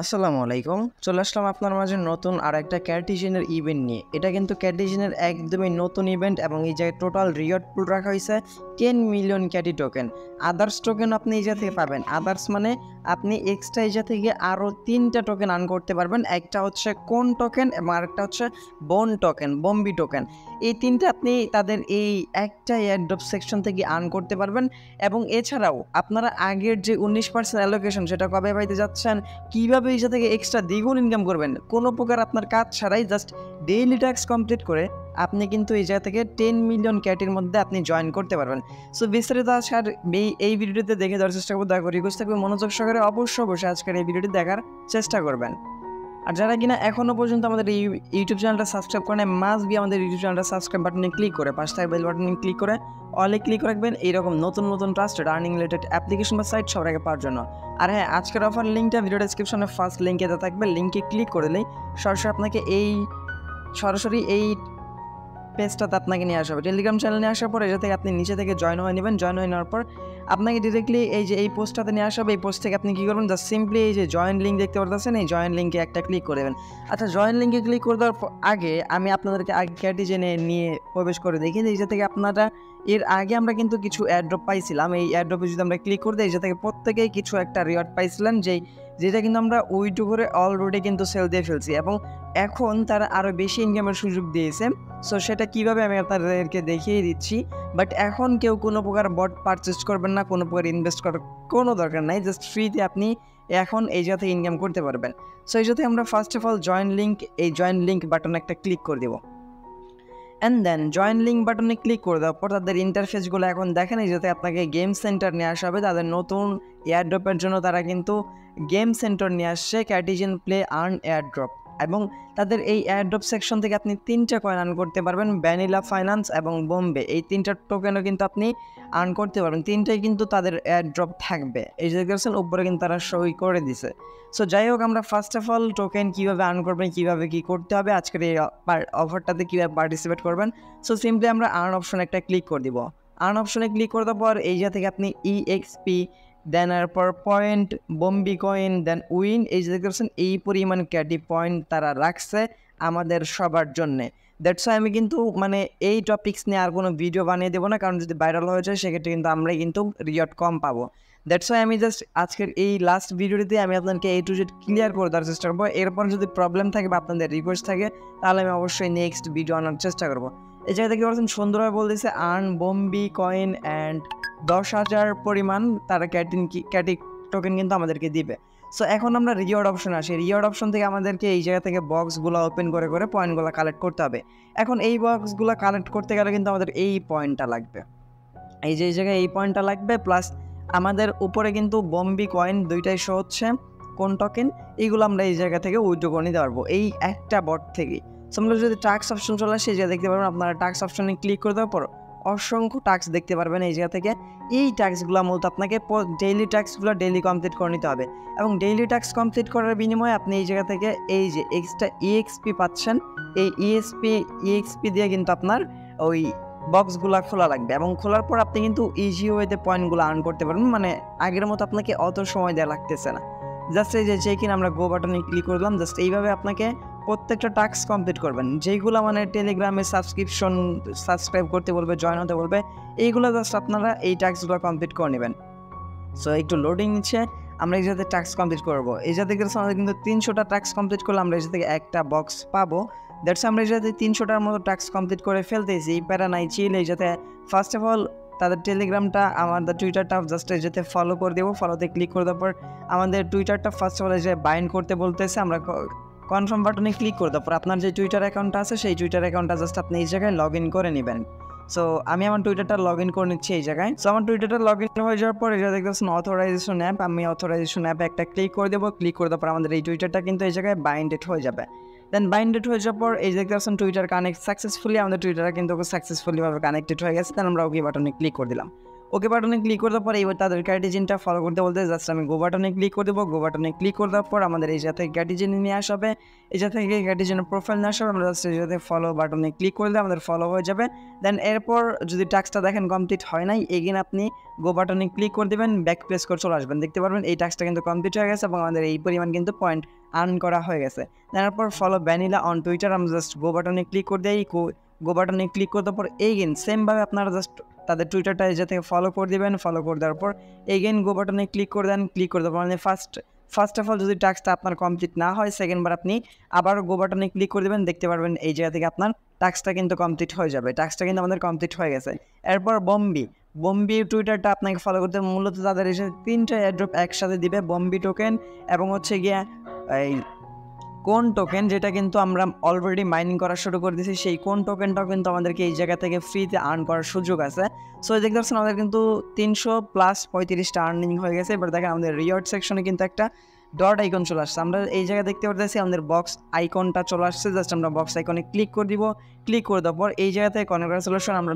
আসসালামু আলাইকুম। চলে আসলাম আপনার মাঝে নতুন আর একটা ক্যাটিজেনের ইভেন্ট নিয়ে। এটা কিন্তু ক্যাটিজেনের একদমই নতুন ইভেন্ট এবং এই জায়গায় টোটাল রিওয়ার্ড পুল রাখা হয়েছে 10 মিলিয়ন ক্যাটি টোকেন। আদার্স টোকেন আপনি এই জায়গা থেকে পাবেন। আদার্স মানে আপনি এক্সট্রা এই জায়গা থেকে আরও 3টা টোকেন আর্ন করতে পারবেন। একটা হচ্ছে কোন টোকেন এবং আরেকটা হচ্ছে বোন টোকেন, বম্বি টোকেন। এই তিনটা আপনি তাদের এই একটা এয়ারড্রপ সেকশন থেকে আর্ন করতে পারবেন এবং এছাড়াও আপনারা আগের যে 19% অ্যালোকেশন সেটা কবে পাইতে যাচ্ছেন, কীভাবে এইটা থেকে এক্সট্রা দ্বিগুণ ইনকাম করবেন, কোনো প্রকার আপনার কাজ ছাড়াই জাস্ট ডেইলি টাস্ক কমপ্লিট করে আপনি কিন্তু এই জায়গা থেকে 10 মিলিয়ন ক্যাটির মধ্যে আপনি জয়েন করতে পারবেন। সো বিস্তারিত আজকের এই ভিডিওতে দেখে দেওয়ার চেষ্টা করবো। দয়া করে রিকোয়েস্ট থাকবে মনোযোগ সহকারে অবশ্যই আজকের এই ভিডিওটি দেখার চেষ্টা করবেন। আর যারা কিনা এখনও পর্যন্ত আমাদের এই ইউটিউব চ্যানেলটা সাবস্ক্রাইব করেন, মাস্ট বি আমাদের ইউটিউব চ্যানেলটা সাবস্ক্রাইব বাটনে ক্লিক করে পাশে থাকা বেল বাটনে ক্লিক করে অলে ক্লিক রাখবেন এইরকম নতুন ট্রাস্টেড আর্নিং রিলেটেড অ্যাপ্লিকেশন বা সাইট সবার আগে পাওয়ার জন্য। আর হ্যাঁ, আজকের অফার লিঙ্কটা ভিডিও ডেসক্রিপশনে ফার্স্ট লিঙ্কে দেওয়া থাকবে। লিঙ্কে ক্লিক করে দিলেই আপনাকে সরাসরি এই পেজটাতে আপনাকে নিয়ে আসা হবে। টেলিগ্রাম চ্যানেলে নিয়ে আসার পর এটা থেকে আপনি নিচে থেকে জয়েন হয়ে নেবেন। জয়েন হয়ে নেওয়ার পর আপনাকে ডিরেক্টলি এই যে এই পোস্টটাতে নিয়ে আসা হবে। এই পোস্ট থেকে আপনি কী করবেন, জাস্ট সিম্পলি এই যে জয়েন লিঙ্ক দেখতে পারতেছেন, এই জয়েন লিঙ্কে একটা ক্লিক করে দেবেন। আচ্ছা, জয়েন লিঙ্কে ক্লিক করে দেওয়ার আগে আমি আপনাদেরকে আগে ক্যাটিজেনে নিয়ে প্রবেশ করে দেখি যে এইটা থেকে আপনারা এর আগে আমরা কিন্তু কিছু এয়ারড্রপ পাইছিলাম। এই এয়ারড্রপে যদি আমরা ক্লিক করে দিই, এইটা থেকে প্রত্যেকেই কিছু একটা রিওয়ার্ড পাইছিলেন, যেটা কিন্তু আমরা উইথড্র করে অলরেডি কিন্তু সেল দিয়ে ফেলছি এবং এখন তারা আরও বেশি ইনকামের সুযোগ দিয়েছে। সো সেটা কীভাবে আমি আপনাদেরকে দেখিয়ে দিচ্ছি। বাট এখন কেউ কোনো প্রকার বট পারচেস করবেন না, কোনো প্রকার ইনভেস্ট করার কোনো দরকার নাই। জাস্ট ফ্রিতে আপনি এখন এই জায়গা থেকে ইনকাম করতে পারবেন। সো এই সাথে আমরা ফার্স্ট অফ অল এই জয়েন লিঙ্ক বাটনে একটা ক্লিক করে দেবো। অ্যান্ড দেন জয়েন লিঙ্ক বাটনে ক্লিক করে দেওয়ার পর তাদের ইন্টারফেসগুলো এখন দেখেন। এই যাতে আপনাকে গেম সেন্টার নিয়ে আসা হবে। তাদের নতুন এয়ারড্রপের জন্য তারা কিন্তু গেম সেন্টার নিয়ে আসছে, ক্যাটিজেন প্লে আর্ন এয়ারড্রপ। এবং তাদের এই এয়ারড্রপ সেকশন থেকে আপনি 3টা কয়েন আর্ন করতে পারবেন, ভ্যানিলা ফাইন্যান্স এবং বোম্বে। এই 3টা টোকেনও কিন্তু আপনি আর্ন করতে পারবেন। 3টাই কিন্তু তাদের এয়ারড্রপ থাকবে। এই যে দেখছেন উপরে কিন্তু তারা সই করে দিছে। সো যাই হোক, আমরা ফার্স্ট অফ অল টোকেন কীভাবে আর্ন করবেন, কীভাবে কী করতে হবে, আজকের এই অফারটাতে কীভাবে পার্টিসিপেট করবেন। সো সিম্পলি আমরা আর্ন অপশনে একটা ক্লিক করে দিব। আর্ন অপশনে ক্লিক করে দেওয়ার পর এই জায়গা থেকে আপনি EXP দেন এরপর পয়েন্ট, বম্বি কয়েন, দেন উইন, এই যে দেখতে পাচ্ছেন এই পরিমাণ ক্যাটি পয়েন্ট তারা রাখছে আমাদের সবার জন্যে। দ্যাটস ওয়াই আমি কিন্তু এই টপিক্স নিয়ে আর কোনো ভিডিও বানিয়ে দেবো না, কারণ যদি ভাইরাল হয়ে যায় সেক্ষেত্রে কিন্তু আমরাই কিন্তু রিওয়ার্ড কম পাবো। দ্যাটস ওয়াই আমি জাস্ট আজকের এই লাস্ট ভিডিওটিতে আমি আপনাকে A to Z ক্লিয়ার করে দেওয়ার চেষ্টা করবো। এরপর যদি প্রবলেম থাকে বা আপনাদের রিকোয়েস্ট থাকে তাহলে আমি অবশ্যই নেক্সট ভিডিও আনার চেষ্টা করবো। এই জায়গা থেকে বলছেন সুন্দরভাবে বলতেছে আর্ন বম্বি কয়েন অ্যান্ড 10,000 পরিমাণ তারা ক্যাটি টোকেন কিন্তু আমাদেরকে দিবে। সো এখন আমরা রিওয়ার্ড অপশনে আসি। রিওয়ার্ড অপশন থেকে আমাদেরকে এই জায়গা থেকে বক্সগুলো ওপেন করে পয়েন্টগুলো কালেক্ট করতে হবে। এখন এই বক্সগুলো কালেক্ট করতে গেলে কিন্তু আমাদের এই পয়েন্টটা লাগবে। এই জায়গায় এই পয়েন্টটা লাগবে, প্লাস আমাদের উপরে কিন্তু বম্বি কয়েন দুইটাই শো হচ্ছে কোন টোকেন, এইগুলো আমরা এই জায়গা থেকে উইথড্র করে নিতে পারবো এই একটা বট থেকেই। সো আমরা যদি টাস্ক অপশন চলে আসে, যে দেখতে পারবেন আপনারা টাস্ক অপশনে ক্লিক করে দেওয়ার পর অসংখ্য টাস্ক দেখতে পারবেন এই জায়গা থেকে। এই টাস্কগুলো মূলত আপনাকে ডেইলি টাস্কগুলো ডেইলি কমপ্লিট করে নিতে হবে এবং ডেইলি টাস্ক কমপ্লিট করার বিনিময়ে আপনি এই জায়গা থেকে এই যে এক্সট্রা EXP পাচ্ছেন। এই EXP দিয়ে কিন্তু আপনার ওই বক্সগুলো খোলা লাগবে এবং খোলার পর আপনি কিন্তু ইজি ওয়েতে পয়েন্টগুলো আর্ন করতে পারবেন। আগের মতো আপনাকে অত সময় দেওয়া লাগতেছে না। জাস্ট এই যে চেক-ইন আমরা গো বাটনে ক্লিক করলাম। জাস্ট এইভাবে আপনাকে প্রত্যেকটা টাস্ক কমপ্লিট করবেন, যেইগুলো টেলিগ্রামে সাবস্ক্রাইব করতে বলবে, জয়েন হতে বলবে, এইগুলো জাস্ট আপনারা এই টাস্কগুলো কমপ্লিট করে নেবেন। সো একটু লোডিং নিচ্ছে, আমরা এই যাতে টাস্ক কমপ্লিট করবো। এই যাতে আমাদের কিন্তু 300টা টাস্ক কমপ্লিট করলে আমরা এই থেকে একটা বক্স পাবো। দ্যাটস আমরা এই যাতে 300টার মতো টাস্ক কমপ্লিট করে ফেলতেছি, প্যারা নাই, চিল। এই যাতে ফার্স্ট অফ অল তাদের টেলিগ্রামটা, আমাদের টুইটারটা জাস্ট এই যাতে ফলো করে দেবো। ফলোতে ক্লিক করে দেওয়ার পর আমাদের টুইটারটা ফার্স্ট অফ অল এই যে বাইন্ড করতে বলতেছে, আমরা কনফার্ম বাটনে ক্লিক করে দেওয়ার পর আপনার যে টুইটার অ্যাকাউন্টটা আছে সেই টুইটার অ্যাকাউন্টটা জাস্ট আপনি এই জায়গায় লগ ইন করে নেবেন। সো আমি আমার টুইটারটা লগ ইন করে নিচ্ছি এই জায়গায়। সো আমার টুইটারটা লগ ইন হয়ে যাওয়ার পর এটা দেখতেছেন অথরাইজেশন অ্যাপ। আমি অথরাইজেশন অ্যাপে একটা ক্লিক করে দেবো। ক্লিক করে দেওয়ার পর আমাদের এই টুইটারটা কিন্তু এই জায়গায় বাইন্ডেড হয়ে যাবে। দেন বাইন্ডেড হয়ে যাওয়ার পর এই দেখতে পাচ্ছেন টুইটার কানেক্ট সাকসেসফুলি, আমাদের টুইটারটা কিন্তু সাকসেসফুলিভাবে কানেক্টেড হয়ে গেছে। দেন আমরা ওকে বাটনে ক্লিক করে দিলাম। ওকে বাটনে ক্লিক করে দেওয়ার পর এবার তাদের ক্যাটিজেনটা ফলো করতে বলতে জাস্ট আমি গো বাটনে ক্লিক করে দেবো। গো বাটনে ক্লিক করে দেওয়ার পর আমাদের এই জায়গা থেকে ক্যাটিজেন নিয়ে আসা হবে, এই জায়গা থেকে ক্যাটিজেনের প্রোফাইল নিয়ে আসা হবে, আমরা জাস্ট এই জায়গা থেকে ফলো বাটনে ক্লিক করে দিলে আমাদের ফলো হয়ে যাবে। দেন এরপর যদি টাস্কটা দেখেন কমপ্লিট হয় নাই, এগেন আপনি গো বাটনে ক্লিক করে দেবেন, ব্যাক প্রেস করে চলে আসবেন, দেখতে পারবেন এই টাস্কটা কিন্তু কমপ্লিট হয়ে গেছে এবং আমাদের এই পরিমাণ কিন্তু পয়েন্ট আর্ন করা হয়ে গেছে। তারপর ফলো ভ্যানিলা অন টুইটার, আমরা জাস্ট গো বাটনে ক্লিক করে দিই। গো বাটনে ক্লিক করার পর এগেন সেমভাবে আপনারা জাস্ট তাদের টুইটারটা এই জায়গা থেকে ফলো করে দেবেন। ফলো করে দেওয়ার পর এগেন গো বাটনে ক্লিক করে দেন। ক্লিক করে দেওয়ার পর মানে ফার্স্ট অফ অল যদি টাস্কটা আপনার কমপ্লিট না হয়, সেকেন্ডবার আপনি আবার গো বাটনে ক্লিক করে দেবেন, দেখতে পারবেন এই জায়গা থেকে আপনার টাস্কটা কিন্তু কমপ্লিট হয়ে যাবে। টাস্কটা কিন্তু আমাদের কমপ্লিট হয়ে গেছে। এরপর বম্বি টুইটারটা আপনাকে ফলো করতে মূলত তাদের এসে 3টা এয়ারড্রপ একসাথে দিবে, বম্বি টোকেন এবং হচ্ছে গিয়া এই কোন টোকেন, যেটা কিন্তু আমরা অলরেডি মাইনিং করা শুরু করে দিয়েছি। সেই কোন টোকেনটাও কিন্তু আমাদেরকে এই জায়গা থেকে ফ্রিতে আর্ন করার সুযোগ আছে। সো দেখতে পাচ্ছেন আমাদের কিন্তু 300+35টা আর্নিং হয়ে গেছে। এবার দেখেন আমাদের রিওয়ার্ড সেকশনে কিন্তু একটা ডট আইকন চলে আসছে। আমরা এই জায়গায় দেখতে পাচ্ছি আমাদের বক্স আইকনটা চলে আসছে, জাস্ট আমরা বক্স আইকনে ক্লিক করে দিব। ক্লিক করে দেওয়ার পর এই জায়গা থেকে কনগ্রাচুলেশন, আমরা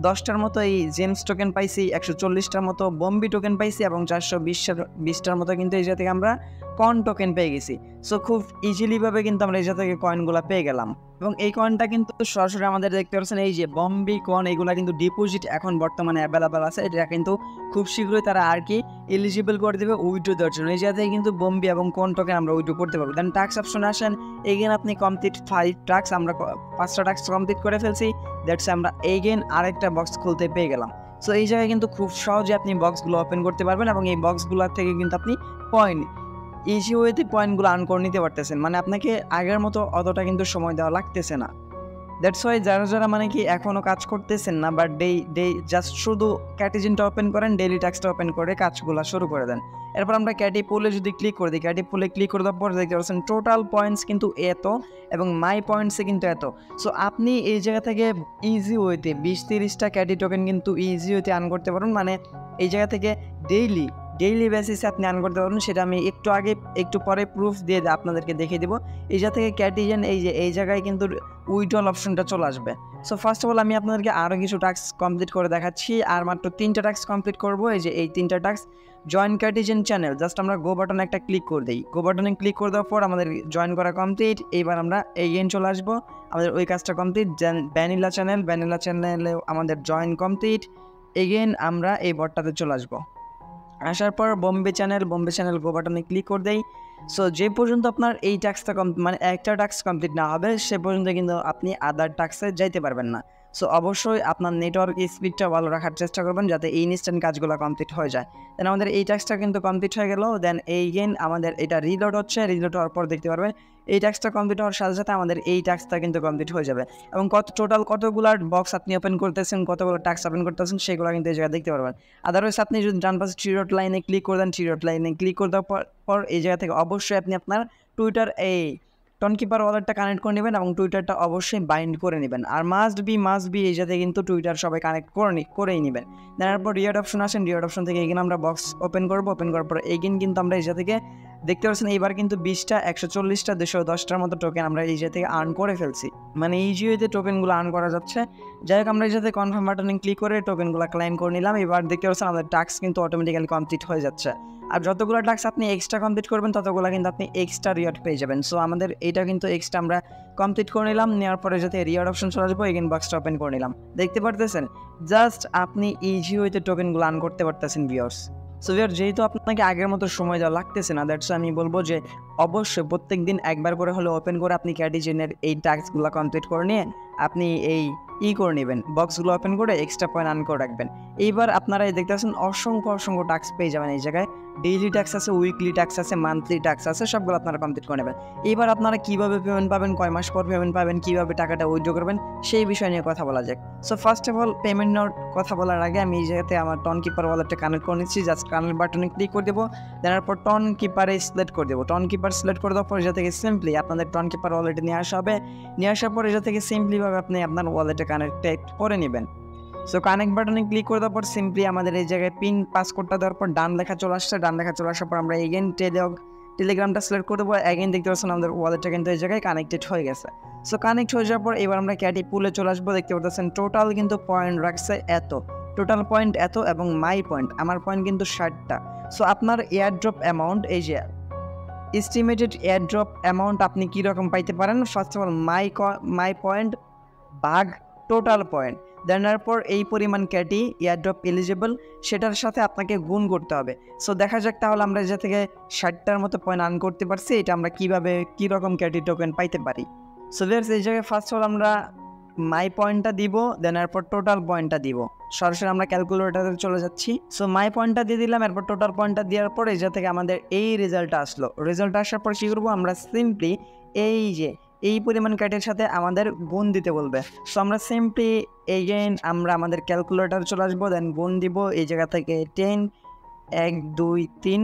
10টার মতো এই জেমস টোকেন পাইছি, 140টার মতো বম্বি টোকেন পাইছি এবং 420টার মতো কিন্তু এই জায়গা থেকে আমরা কয়েন টোকেন পেয়ে গেছি। সো খুব ইজিলিভাবে কিন্তু আমরা এই জায়গা থেকে কয়েনগুলো পেয়ে গেলাম এবং এই কয়েনটা কিন্তু সরাসরি আমাদের দেখতে পাচ্ছেন এই যে বম্বি কয়েন, এইগুলো কিন্তু ডিপোজিট এখন বর্তমানে অ্যাভেলেবেল আছে। এটা কিন্তু খুব শীঘ্রই তারা আর কি এলিজিবল করে দেবে উইথড্র দেওয়ার জন্য। এই জায়গা থেকে কিন্তু বম্বি এবং কোন টোকেন আমরা উইথড্র করতে পারবো। দেন টাস্ক অপশনে আসেন, এগেন আপনি কমপ্লিট 5 টাস্ক, আমরা 5টা টাস্ক কমপ্লিট করে ফেলছি। দ্যাটস আমরা এগেন আরেকটা বক্স খুলতে পেয়ে গেলাম। সো এই জায়গায় কিন্তু খুব সহজে আপনি বক্সগুলো ওপেন করতে পারবেন এবং এই বক্সগুলোর থেকে কিন্তু আপনি পয়েন্ট ইজি ওয়েতে পয়েন্টগুলো আর্ন করে নিতে পারতেছেন। মানে আপনাকে আগের মতো অতটা কিন্তু সময় দেওয়া লাগতেছে না। দ্যাটস ওয়াই যারা মানে কি এখনও কাজ করতেছেন না বা জাস্ট শুধু ক্যাটিজেনটা ওপেন করেন, ডেইলি টাস্কটা ওপেন করে কাজগুলো শুরু করে দেন। এরপর আমরা ক্যাটি পুলে যদি ক্লিক করে দিই, ক্যাটি পুলে ক্লিক করে দেওয়ার পর দেখতে পাচ্ছেন টোটাল পয়েন্টস কিন্তু এত এবং মাই পয়েন্টসে কিন্তু এত। সো আপনি এই জায়গা থেকে ইজি ওয়েতে 20-30টা ক্যাটি টোকেন কিন্তু ইজি ওয়েতে আর্ন করতে পারেন। মানে এই জায়গা থেকে ডেইলি বেসিসে আপনি আর্ন করতে পারবেন। সেটা আমি একটু পরে প্রুফ দিয়ে আপনাদেরকে দেখিয়ে দেবো। এই জায়গা থেকে ক্যাটিজেন এই জায়গায় কিন্তু উইথড্রল অপশনটা চলে আসবে। সো ফার্স্ট অফ অল আমি আপনাদেরকে আরও কিছু টাস্ক কমপ্লিট করে দেখাচ্ছি, আর মাত্র 3টা টাস্ক কমপ্লিট করবো। এই যে এই 3টা টাস্ক, জয়েন ক্যাটিজেন চ্যানেল, জাস্ট আমরা গো বাটনে একটা ক্লিক করে দিই। গো বাটনে ক্লিক করে দেওয়ার পর আমাদের জয়েন করা কমপ্লিট। এইবার আমরা এগেইন চলে আসবো, আমাদের ওই কাজটা কমপ্লিট। ভ্যানিলা চ্যানেলে আমাদের জয়েন কমপ্লিট। এগেইন আমরা এই বটটাতে চলে আসবো। আসার পর বম্বে চ্যানেল গো বাটনে ক্লিক করে দেই। সো যে পর্যন্ত আপনার এই টাস্কটা মানে একটা টাস্ক কমপ্লিট না হবে সে পর্যন্ত কিন্তু আপনি আদার টাস্কে যাইতে পারবেন না। সো অবশ্যই আপনার নেটওয়ার্ক স্পিডটা ভালো রাখার চেষ্টা করবেন যাতে এই ইনস্ট্যান্ট কাজগুলো কমপ্লিট হয়ে যায়। দেন আমাদের এই টাস্কটা কিন্তু কমপ্লিট হয়ে গেল। দেন এইগেন আমাদের এটা রিলোড হওয়ার পর দেখতে পারবেন এই টাস্কটা কমপ্লিট হওয়ার সাথে সাথে আমাদের এই টাস্কটা কিন্তু কমপ্লিট হয়ে যাবে এবং কতগুলো বক্স আপনি ওপেন করতেছেন, কতগুলো টাস্ক ওপেন করতেছেন সেগুলো কিন্তু এই জায়গায় দেখতে পারবেন। আদারওয়াইজ আপনি যদি ডান পাশে থ্রি ডট লাইনে ক্লিক করে দেন, ক্লিক করে দেওয়ার পর এই জায়গা থেকে অবশ্যই আপনি আপনার টুইটার এই টনকিপার ওয়ালেটটা কানেক্ট করে নেবেন এবং টুইটারটা অবশ্যই বাইন্ড করে নেবেন। আর মাস্ট বি এই জায়গায় কিন্তু টুইটার সবাই কানেক্ট করেই নেবেন। তারপর রিওয়ার্ড অপশন আসেন, রিওয়ার্ড অপশন থেকে এগেন আমরা বক্স ওপেন করার পর এগেন কিন্তু আমরা এই জায়গা থেকে দেখতে পাচ্ছেন এইবার কিন্তু 20টা 140টা 210টার মতো টোকেন আমরা এই জায়গা থেকে আর্ন করে ফেলছি। মানে ইজিওতে টোকেনগুলো আর্ন করা যাচ্ছে। যাই হোক আমরা এই জায়গায় কনফার্ম বাটনে ক্লিক করে টোকেনগুলো ক্লাইম করে নিলাম। এবার দেখতে পাচ্ছেন আমাদের টাস্ক কিন্তু অটোমেটিক্যালি কমপ্লিট হয়ে যাচ্ছে। আর যতগুলো টাস্ক আপনি এক্সট্রা কমপ্লিট করবেন ততগুলো কিন্তু আপনি এক্সট্রা রিওয়ার্ড পেয়ে যাবেন। সো আমাদের এটা কিন্তু এক্সট্রা আমরা কমপ্লিট করে নিলাম। নেওয়ার পরে যাতে রিওয়ার্ড অপশন চলে আসবো, এগেন বক্সটা ওপেন করে নিলাম। দেখতে পারতেছেন জাস্ট আপনি ইজি ওয়েতে টোকেনগুলো আর্ন করতে পারতেছেন ভিউয়ার্স। সো ভিউয়ার যেহেতু আপনাকে আগের মতো সময় দেওয়া লাগতেছে না, দ্যাটস আমি বলবো যে অবশ্যই প্রত্যেক দিন একবার করে হলে ওপেন করে আপনি ক্যাটিজেনের এই টাস্কগুলো কমপ্লিট করে নিয়ে আপনি এই করে নেবেন, বক্সগুলো ওপেন করে এক্সট্রা পয়েন্ট আর্ন করে রাখবেন। এইবার আপনারা দেখতে পাচ্ছেন অসংখ্য টাস্ক পেয়ে যাবেন। এই জায়গায় ডেইলি টাস্ক আছে, উইকলি টাস্ক আছে, মান্থলি টাস্ক আছে, সবগুলো আপনারা কমপ্লিট করে নেবেন। এইবার আপনারা কীভাবে পেমেন্ট পাবেন, কয় মাস পর পেমেন্ট পাবেন, কীভাবে টাকাটা উইথড্র করবেন সেই বিষয় নিয়ে কথা বলা যাক। So first of all payment নেওয়ার কথা বলার আগে আমি এই জায়গাতে আমার টনকিপার ওয়ালেটটা কানেক্ট করে নিচ্ছি। জাস্ট কানেক্ট বাটনে ক্লিক করে দেবো। দেওয়ার পর টনকিপারে সিলেক্ট করে দেবো। টনকিপার সিলেক্ট করে দেওয়ার পর এটা থেকে সিম্পলি আপনাদের টনকিপার ওয়ালেটে নিয়ে আসা হবে। নিয়ে আসার পর এটা থেকে সিম্পলিভাবে আপনি আপনার ওয়ালেটে কানেক্ট করে নেবেন। সো কানেক্ট বাটনে ক্লিক করে দেওয়ার পর সিম্পলি আমাদের এই জায়গায় পিন পাসকোডটা দেওয়ার পর ডান লেখা চলে আসছে। ডান লেখা চলে আসার পর আমরা এগেন টেলিগ্রামটা সিলেক্ট করে দেবো। এগেন দেখতে পাচ্ছেন আমাদের ওয়ালেটটা কিন্তু এই জায়গায় কানেক্টেড হয়ে গেছে। সো কানেক্ট হয়ে যাওয়ার পর এবার আমরা ক্যাটি পুলে চলে আসবো। দেখতে পাচ্ছেন টোটাল কিন্তু পয়েন্ট রাখছে এত টোটাল পয়েন্ট এত এবং মাই পয়েন্ট, আমার পয়েন্ট কিন্তু 60টা। সো আপনার এয়ারড্রপ অ্যামাউন্ট, এই যে এস্টিমেটেড এয়ারড্রপ অ্যামাউন্ট আপনি কীরকম পাইতে পারেন, first of all my point ভাগ টোটাল পয়েন্ট, দেনার পর এই পরিমাণ ক্যাটি এয়ারড্রপ এলিজিবল সেটার সাথে আপনাকে গুণ করতে হবে। সো দেখা যাক তাহলে আমরা যে থেকে 60টার মতো পয়েন্ট আর্ন করতে পারছি, এটা আমরা কীভাবে কীরকম ক্যাটি টোকেন পাইতে পারি। সো ভিউয়ার্স, এই জায়গায় ফার্স্ট অফ অল আমরা মাই পয়েন্টটা দিব, দেন এরপর টোটাল পয়েন্টটা দিব। সরাসরি আমরা ক্যালকুলেটারে চলে যাচ্ছি। সো মাই পয়েন্টটা দিয়ে দিলাম, এরপর টোটাল পয়েন্টটা দেওয়ার পর এই থেকে আমাদের এই রেজাল্টটা আসলো। রেজাল্ট আসার পর কী করবো, আমরা সিম্পলি এই যে এই পরিমাণ ক্যাটের সাথে আমাদের গুণ দিতে বলবে। সো আমরা সিম্পলি এগেইন আমরা আমাদের ক্যালকুলেটার চলে আসবো, দেন গুণ দিব এই জায়গা থেকে 10, 1 2 3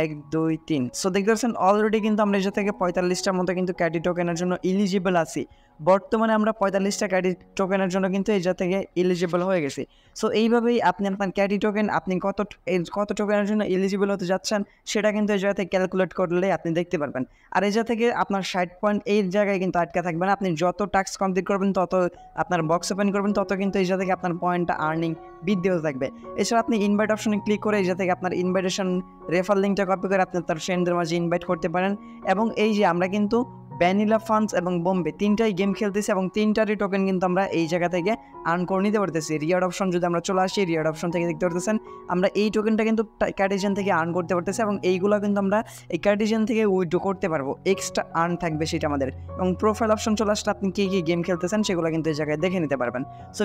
1 2 3। সো দেখতে পাচ্ছেন অলরেডি কিন্তু আমরা এই থেকে 45টার মতো কিন্তু ক্যাটি টোকেনের জন্য এলিজিবল আছি। বর্তমানে আমরা 45টা ক্যাটি টোকেনের জন্য কিন্তু এই থেকে এলিজিবল হয়ে গেছি। সো এইভাবেই আপনি আপনার ক্যাটি টোকেন আপনি কত টোকেনের জন্য এলিজিবল হতে যাচ্ছেন সেটা কিন্তু এই জায়গা থেকে ক্যালকুলেট করলে আপনি দেখতে পারবেন। আর এই থেকে আপনার 60 পয়েন্ট এই জায়গায় কিন্তু আটকা থাকবে না। আপনি যত টাস্ক কমপ্লিট করবেন, তত আপনার বক্স ওপেন করবেন, তত কিন্তু এই থেকে আপনার পয়েন্টটা আর্নিং বৃদ্ধি হতে থাকবে। এছাড়া আপনি ইনভাইট অপশনে ক্লিক করে এই থেকে আপনার ইনভাইটেশন রেফার লিঙ্কটা কপি করে আপনি তার ফ্রেন্ডদের মাঝে ইনভাইট করতে পারেন। এবং এই যে আমরা কিন্তু ভ্যানিলা ফান্ডস এবং বোম্বে তিনটাই গেম খেলতেছি এবং তিনটারই টোকেন কিন্তু আমরা এই জায়গা থেকে আর্ন করে নিতে পারতেছি। রিয়ার্ড অপশন যদি আমরা চলে আসি, রিয়ার্ড অপশন থেকে দেখতে পারতেছেন আমরা এই টোকেনটা কিন্তু ক্যাটিজেন থেকে আর্ন করতে পারতেছি এবং এইগুলো কিন্তু আমরা এই ক্যাটিজেন থেকে উইথড্র করতে পারবো, এক্সট্রা আর্ন থাকবে সেটা আমাদের। এবং প্রোফাইল অপশন চলে আসলে আপনি কী কী গেম খেলতেছেন সেগুলো কিন্তু এই জায়গায় দেখে নিতে পারবেন। সো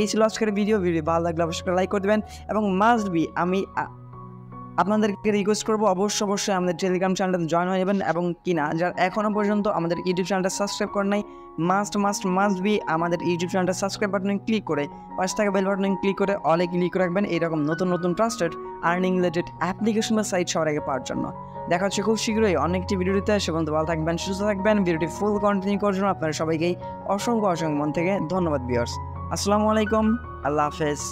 এই ছিল আজকের ভিডিও ভালো লাগলে অবশ্যই লাইক করে দেবেন এবং মাস্ট বি আমি আপনাদেরকে রিকোয়েস্ট করবো অবশ্যই আমাদের টেলিগ্রাম চ্যানেলটা জয়েন হয়ে যাবেন এবং কিনা যারা এখনও পর্যন্ত আমাদের ইউটিউব চ্যানেলটা সাবস্ক্রাইব করেন নাই, মাস্ট বি আমাদের ইউটিউব চ্যানেলটা সাবস্ক্রাইব বাটনে ক্লিক করে পাশে থাকা বেল বাটনে ক্লিক করে অলে ক্লিক রাখবেন এইরকম নতুন ট্রাস্টেড আর্নিং রিলেটেড অ্যাপ্লিকেশন বা সাইট সবার আগে পাওয়ার জন্য। দেখা হচ্ছে খুব শীঘ্রই অনেকটি ভিডিওতে। সে পর্যন্ত ভালো থাকবেন, সুস্থ থাকবেন। ভিডিওটি ফুল কন্টিনিউ করার জন্য আপনারা সবাইকেই অসংখ্য মন থেকে ধন্যবাদ ভিউয়ার্স। আসসালামু আলাইকুম, আল্লাহ হাফেজ।